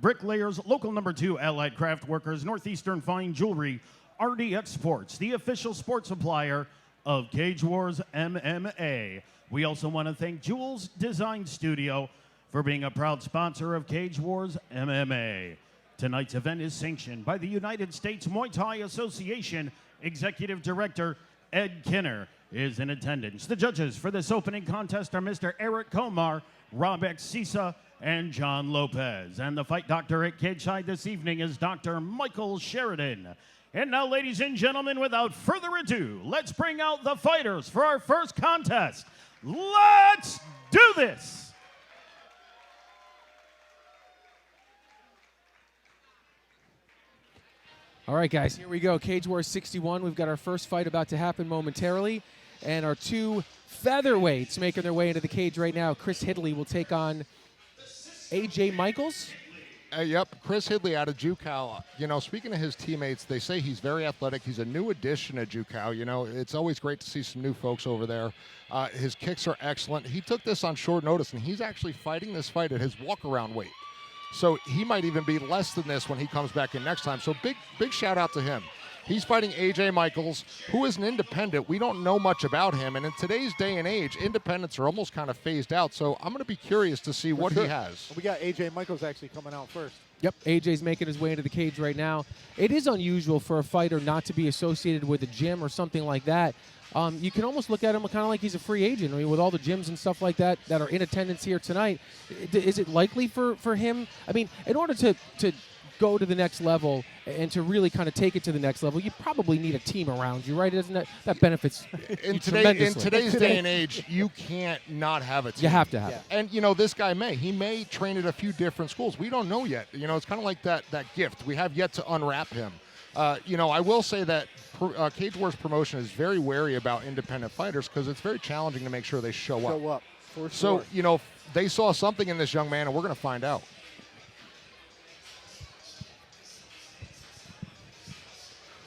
Bricklayers, Local Number 2, Allied Craft Workers, Northeastern Fine Jewelry, RDX Sports, the official sports supplier of Cage Wars MMA. We also want to thank Jules Design Studio for being a proud sponsor of Cage Wars MMA. Tonight's event is sanctioned by the United States Muay Thai Association. Executive Director Ed Kinner is in attendance. The judges for this opening contest are Mr. Eric Komar, Rob Xisa, and John Lopez. And the fight doctor at Cage Side this evening is Dr. Michael Sheridan. And now, ladies and gentlemen, without further ado, let's bring out the fighters for our first contest. Let's do this! All right, guys, here we go. Cage Wars 61. We've got our first fight about to happen momentarily. And our two featherweights making their way into the cage right now. Chris Hidley will take on A.J. Michaels. Yep, Chris Hidley out of Jucal. You know, speaking of his teammates, they say he's very athletic. He's a new addition to Jucal. You know, it's always great to see some new folks over there. His kicks are excellent. He took this on short notice, and he's actually fighting this fight at his walk-around weight. So he might even be less than this when he comes back in next time. So big shout out to him. He's fighting A.J. Michaels, who is an independent. We don't know much about him. And in today's day and age, independents are almost kind of phased out. So I'm going to be curious to see what he has. We got A.J. Michaels actually coming out first. Yep, AJ's making his way into the cage right now. It is unusual for a fighter not to be associated with a gym or something like that. You can almost look at him kind of like he's a free agent. I mean, with all the gyms and stuff like that that are in attendance here tonight, is it likely for him? I mean, in order to go to the next level and to really kind of take it to the next level, you probably need a team around you, right? Isn't that benefits in you today's day and age, you can't not have a team. You have to have it. And, you know, this guy may train at a few different schools. We don't know yet. You know, it's kind of like that gift. We have yet to unwrap him. You know, I will say that Cage Wars promotion is very wary about independent fighters because it's very challenging to make sure they show up. For sure. So, you know, they saw something in this young man, and we're going to find out.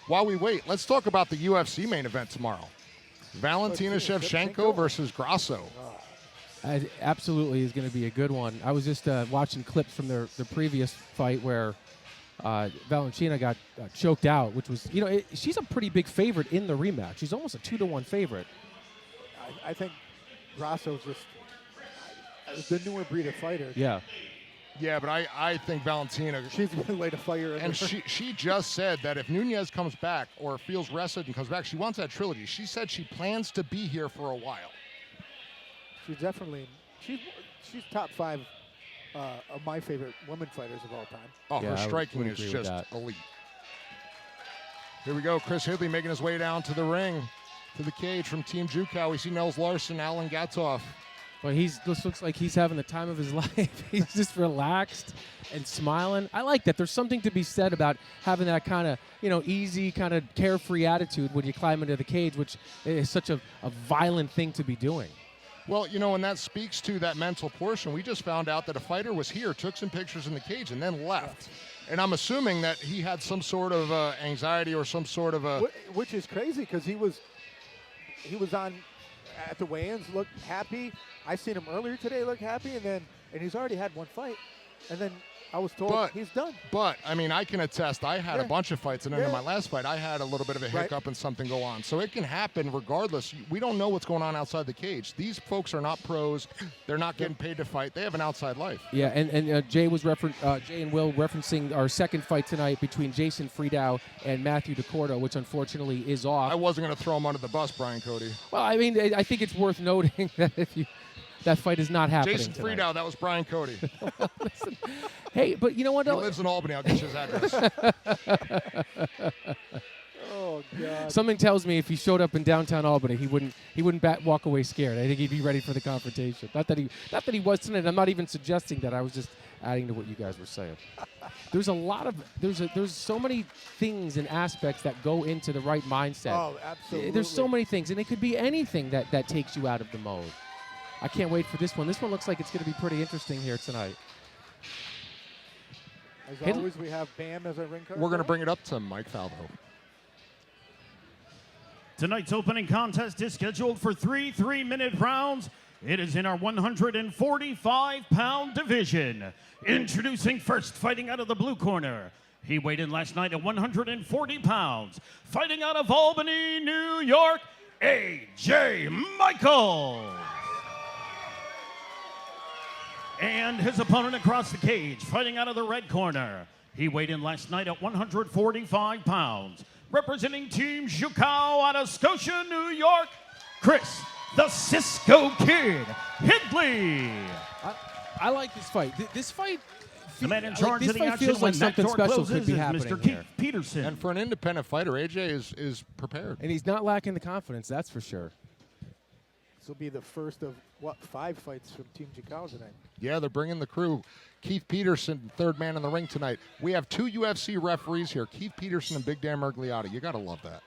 While we wait, let's talk about the UFC main event tomorrow. Valentina Shevchenko versus Grasso. Absolutely is going to be a good one. I was just watching clips from the previous fight where Valentina got choked out, which was, you know, she's a pretty big favorite in the rematch. She's almost a 2-1 favorite. I think Grasso's just the newer breed of fighter. Yeah. Yeah, but I think Valentina... She's going to light a fire. And she just said that if Nunes comes back or feels rested and comes back, she wants that trilogy. She said she plans to be here for a while. She's definitely... She's top 5 of my favorite women fighters of all time. Oh, yeah, her striking is just elite. Here we go. Chris Hidley making his way down to the ring, to the cage from Team Jucal. We see Nels Larson, Alan Gatoff. Well, this looks like he's having the time of his life. He's just relaxed and smiling. I like that. There's something to be said about having that kind of, you know, easy, kind of carefree attitude when you climb into the cage, which is such a violent thing to be doing. Well, you know, and that speaks to that mental portion. We just found out that a fighter was here, took some pictures in the cage, and then left. Yeah. And I'm assuming that he had some sort of anxiety or some sort of Which is crazy because he was on at the weigh-ins, looked happy. I seen him earlier today look happy, and he's already had one fight. And then I was told he's done. But, I mean, I can attest, I had a bunch of fights, and then in my last fight, I had a little bit of a hiccup and something go on. So it can happen regardless. We don't know what's going on outside the cage. These folks are not pros. They're not getting paid to fight. They have an outside life. Yeah, and Jay and Will referencing our second fight tonight between Jason Friedau and Matthew DeCordo, which unfortunately is off. I wasn't going to throw him under the bus, Brian Cody. Well, I mean, I think it's worth noting that that fight is not happening Jason tonight. Friedau, that was Brian Cody. Listen, hey, but you know what? He lives in Albany. I'll get you his address. Oh, God. Something tells me if he showed up in downtown Albany, he wouldn't walk away scared. I think he'd be ready for the confrontation. Not that he was tonight. I'm not even suggesting that. I was just adding to what you guys were saying. There's so many things and aspects that go into the right mindset. Oh, absolutely. There's so many things, and it could be anything that takes you out of the mode. I can't wait for this one. This one looks like it's going to be pretty interesting here tonight. As always, we have Bam as our ring card. We're going to bring it up to Mike Falvo. Tonight's opening contest is scheduled for 3 3-minute rounds. It is in our 145-pound division. Introducing first, fighting out of the blue corner. He weighed in last night at 140 pounds. Fighting out of Albany, New York, A.J. Michaels. And his opponent across the cage, fighting out of the red corner. He weighed in last night at 145 pounds. Representing Team Jucal out of Scotia, New York, Chris the Cisco Kid Hidley. I like this fight. This fight, The man in charge of the action feels like when that something door special closes could be is happening Mr. here. Keith Peterson. And for an independent fighter, AJ is prepared. And he's not lacking the confidence, that's for sure. This will be the first of, 5 fights from Team Jucal tonight. Yeah, they're bringing the crew. Keith Peterson, third man in the ring tonight. We have 2 UFC referees here, Keith Peterson and Big Dan Mergliotta. You got to love that.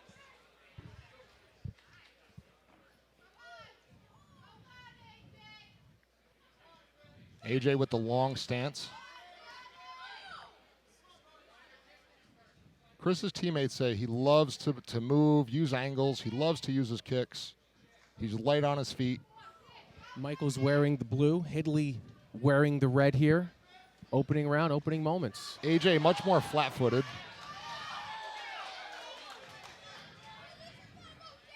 AJ with the long stance. Chris's teammates say he loves to move, use angles. He loves to use his kicks. He's light on his feet. Michael's wearing the blue, Hidley wearing the red here. Opening round, opening moments. AJ much more flat-footed.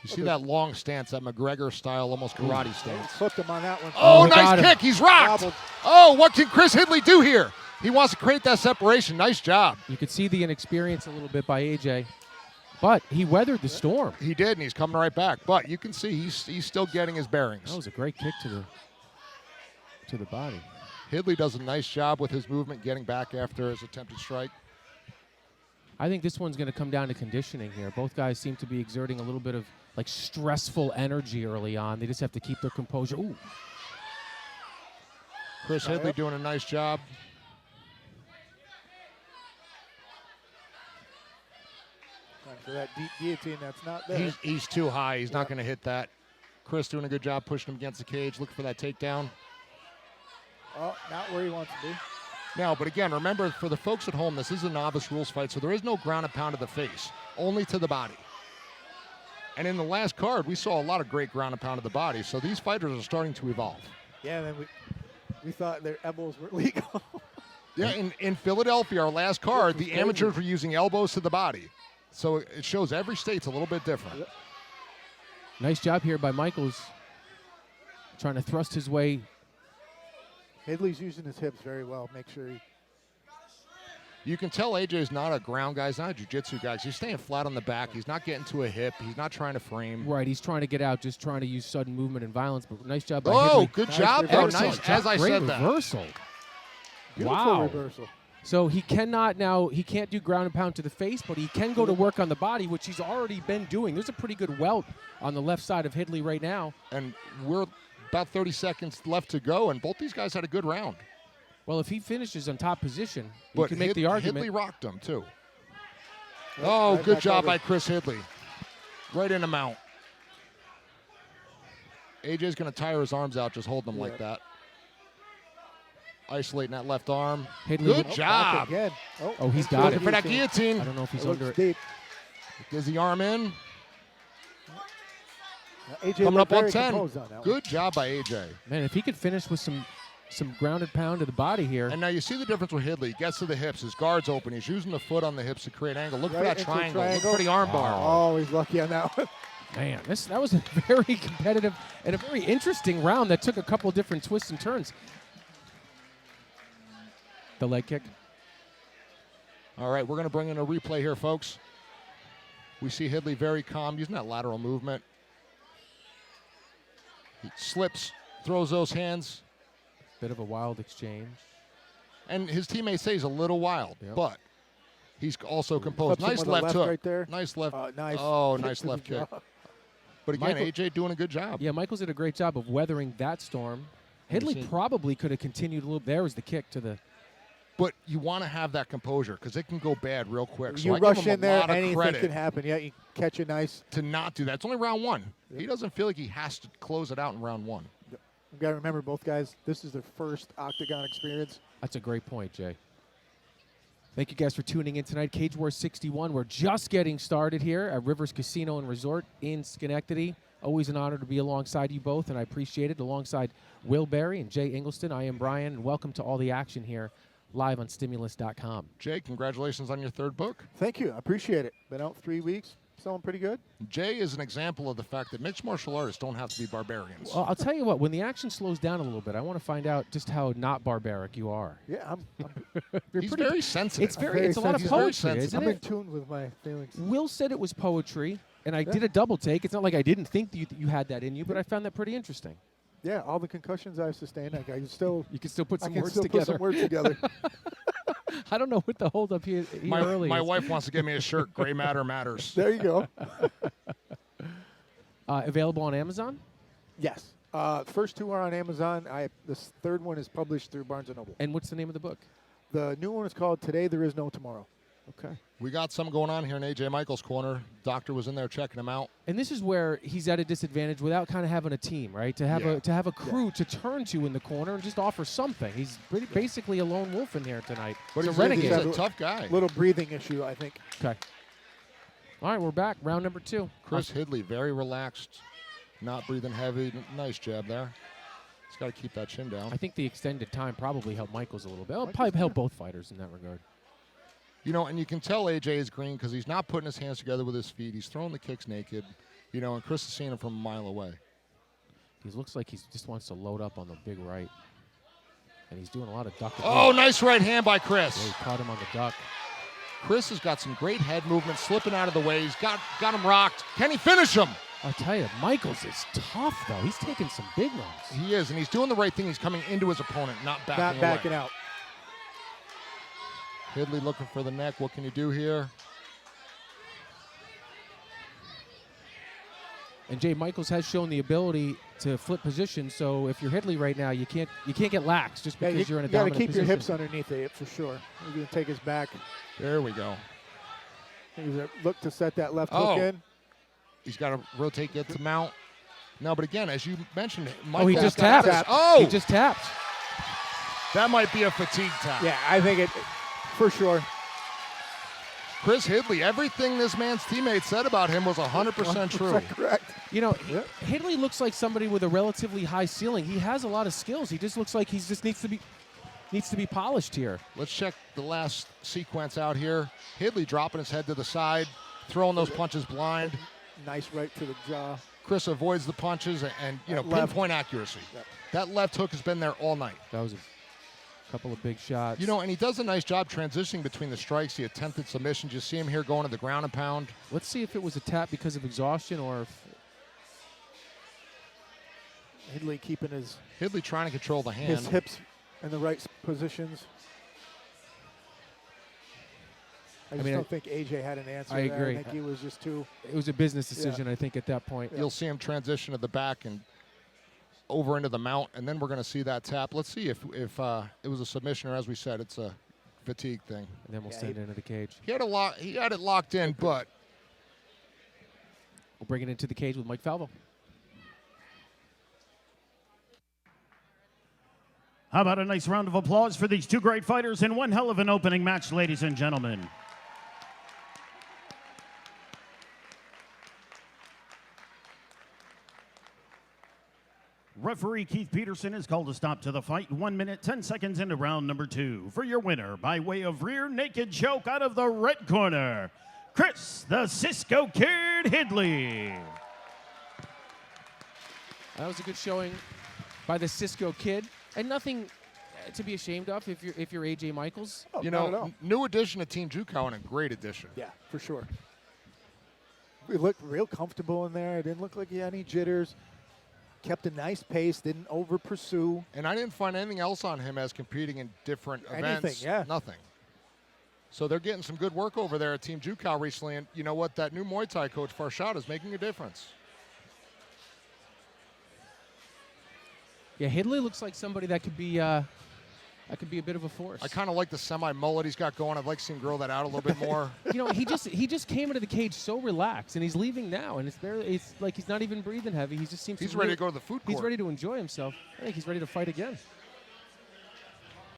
You see that long stance, that McGregor-style, almost karate stance. Flipped him on that one. Oh, got nice him. kick. He's rocked. Wobbled. Oh, what can Chris Hidley do here? He wants to create that separation. Nice job. You could see the inexperience a little bit by AJ, but he weathered the storm. He did, and he's coming right back. But you can see he's still getting his bearings. That was a great kick to the body. Hidley does a nice job with his movement, getting back after his attempted strike. I think this one's going to come down to conditioning here. Both guys seem to be exerting a little bit of like stressful energy early on. They just have to keep their composure. Ooh. Chris Hidley doing a nice job. Time for that deep guillotine that's not there. He's too high. He's not going to hit that. Chris doing a good job pushing him against the cage, looking for that takedown. Oh, not where he wants to be. Now, but again, remember, for the folks at home, this is a novice rules fight, so there is no ground and pound to the face, only to the body. And in the last card, we saw a lot of great ground and pound to the body, so these fighters are starting to evolve. Yeah, and then we thought their elbows were legal. Yeah, in Philadelphia, our last card, the amateurs were using elbows to the body. So it shows every state's a little bit different. Nice job here by Michaels. Trying to thrust his way. Hidley's using his hips very well. Make sure he... You can tell AJ's not a ground guy. He's not a jiu-jitsu guy. He's staying flat on the back. He's not getting to a hip. He's not trying to frame. Right, he's trying to get out, just trying to use sudden movement and violence. But nice job by Oh, Hidley. good Nice job, though. reversal. Nice, as I Great said that. reversal. Beautiful Wow. reversal. So he cannot now, he can't do ground and pound to the face, but he can go to work on the body, which he's already been doing. There's a pretty good welt on the left side of Hidley right now. And we're about 30 seconds left to go, and both these guys had a good round. Well, if he finishes on top position, you But can make the argument. Hidley rocked him, too. Yep, Oh, right good back job over. by Chris Hidley. Right in the mount. AJ's going to tire his arms out, just holding them like that. Isolating that left arm. Hidley Good with- job. Again. Oh, he's got Looking it. for that guillotine. I don't know if he's It looks under it. deep. Gives the arm in. Now, AJ Coming looked up on very 10. composed on that one. Good job by AJ. Man, if he could finish with some grounded pound to the body here. And now you see the difference with Hidley. He gets to the hips. His guard's open. He's using the foot on the hips to create angle. Look for Right that into triangle. Look triangle. for the arm bar. Oh, he's lucky on that one. Man, that was a very competitive and a very interesting round that took a couple different twists and turns. The leg kick. All right, we're going to bring in a replay here, folks. We see Hidley very calm, using that lateral movement. He slips, throws those hands, Bit of a wild exchange. and his teammates say he's a little wild, Yep. but he's also composed. Clips him Nice with a left left hook. right there. Nice left. Nice. Oh, kick nice to the left kick. jaw. But again, Michael- AJ doing a good job. Yeah, Michaels did a great job of weathering that storm. Hidley seen- probably could have continued a little. There was the kick to the. But you want to have that composure because it can go bad real quick. So You I rush give him in a there, lot of anything credit can happen. Yeah, you catch a nice. to not do that. It's only round one. He doesn't feel like he has to close it out in round one. You've got to remember, both guys, this is their first octagon experience. That's a great point, Jay. Thank you guys for tuning in tonight. Cage Wars 61. We're just getting started here at Rivers Casino and Resort in Schenectady. Always an honor to be alongside you both, and I appreciate it. Alongside Will Berry and Jay Ingelston, I am Brian, and welcome to all the action here live on Stimulus.com. Jay, congratulations on your third book. Thank you. I appreciate it. Been out 3 weeks. Selling pretty good. Jay is an example of the fact that mixed martial artists don't have to be barbarians. Well, I'll tell you what, when the action slows down a little bit, I want to find out just how not barbaric you are. Yeah, He's very sensitive. It's a lot of He's very poetry, sensitive. isn't I'm in it? tune with my feelings. Will said it was poetry, and I did a double take. It's not like I didn't think that you had that in you, but I found that pretty interesting. Yeah, all the concussions I've sustained, I can still. You can still put some I can words still together. put some words together. I don't know what the holdup here early My is. wife wants to give me a shirt. Gray matter matters. There you go. Available on Amazon? Yes. First two are on Amazon. This third one is published through Barnes & Noble. And what's the name of the book? The new one is called Today There Is No Tomorrow. Okay. We got some going on here in A.J. Michaels' corner. Doctor was in there checking him out. And this is where he's at a disadvantage without kind of having a team, right? To have a crew to turn to in the corner and just offer something. He's basically a lone wolf in here tonight. But He's he's a renegade. a tough guy. Little breathing issue, I think. Okay. All right, we're back. Round number 2. Chris Hidley, very relaxed, not breathing heavy. Nice jab there. He's got to keep that chin down. I think the extended time probably helped Michaels a little bit. It'll probably help both fighters in that regard. You know, and you can tell AJ is green because he's not putting his hands together with his feet. He's throwing the kicks naked, you know, and Chris is seeing him from a mile away. He looks like he just wants to load up on the big right. And he's doing a lot of ducking. Oh, nice right hand by Chris. Yeah, he caught him on the duck. Chris has got some great head movement, slipping out of the way. He's got him rocked. Can he finish him? I'll tell you, Michaels is tough, though. He's taking some big ones. He is, and he's doing the right thing. He's coming into his opponent, not backing away. out. Hidley looking for the neck. What can you do here? And Jay Michaels has shown the ability to flip positions. So if you're Hidley right now, you can't get lax just because you're in a dominant position. You got to keep your hips underneath it for sure. You're going to take his back. There we go. He's going to look to set that left hook in. He's got to rotate, get to mount. No, but again, as you mentioned, he just tapped. He just tapped. That might be a fatigue tap. Yeah, I think it for sure. Chris Hidley, everything this man's teammates said about him was 100% true. Correct. You know, Hidley looks like somebody with a relatively high ceiling. He has a lot of skills. He just looks like he just needs to be polished here. Let's check the last sequence out here. Hidley dropping his head to the side, throwing those punches blind. Nice right to the jaw. Chris avoids the punches and you know, pinpoint accuracy. Yep. That left hook has been there all night. That was a couple of big shots. You know, and he does a nice job transitioning between the strikes, the attempted submissions. You see him here going to the ground and pound. Let's see if it was a tap because of exhaustion or if Hidley keeping Hidley trying to control the hand. his hips in the right positions. I don't think AJ had an answer. I agree. I think he was just too. It was a business decision, I think, at that point. You'll see him transition to the back and over into the mount, and then we're going to see that tap. Let's see if it was a submission or, as we said, it's a fatigue thing. And then we'll send it into the cage. He had it locked in, but we'll bring it into the cage with Mike Falvo. How about a nice round of applause for these two great fighters in one hell of an opening match, ladies and gentlemen. Referee Keith Peterson has called a stop to the fight 1 minute, 10 seconds into round number 2. For your winner, by way of rear naked choke out of the red corner, Chris the Cisco Kid Hidley. That was a good showing by the Cisco Kid, and nothing to be ashamed of if you're AJ Michaels. Oh, you know, new addition to Team Juco and a great addition. Yeah, for sure. We looked real comfortable in there. It didn't look like he had any jitters. Kept a nice pace, didn't over pursue. And I didn't find anything else on him as competing in different events. Yeah. Nothing. So they're getting some good work over there at Team Juco recently. And you know what? That new Muay Thai coach, Farshad, is making a difference. Yeah, Hidley looks like somebody that could be a bit of a force. I kind of like the semi-mullet he's got going. I'd like to see him grow that out a little bit more. You know, he just came into the cage so relaxed, and he's leaving now, and it's like he's not even breathing heavy. He just seems He's ready to go to the food court. He's ready to enjoy himself. I think he's ready to fight again.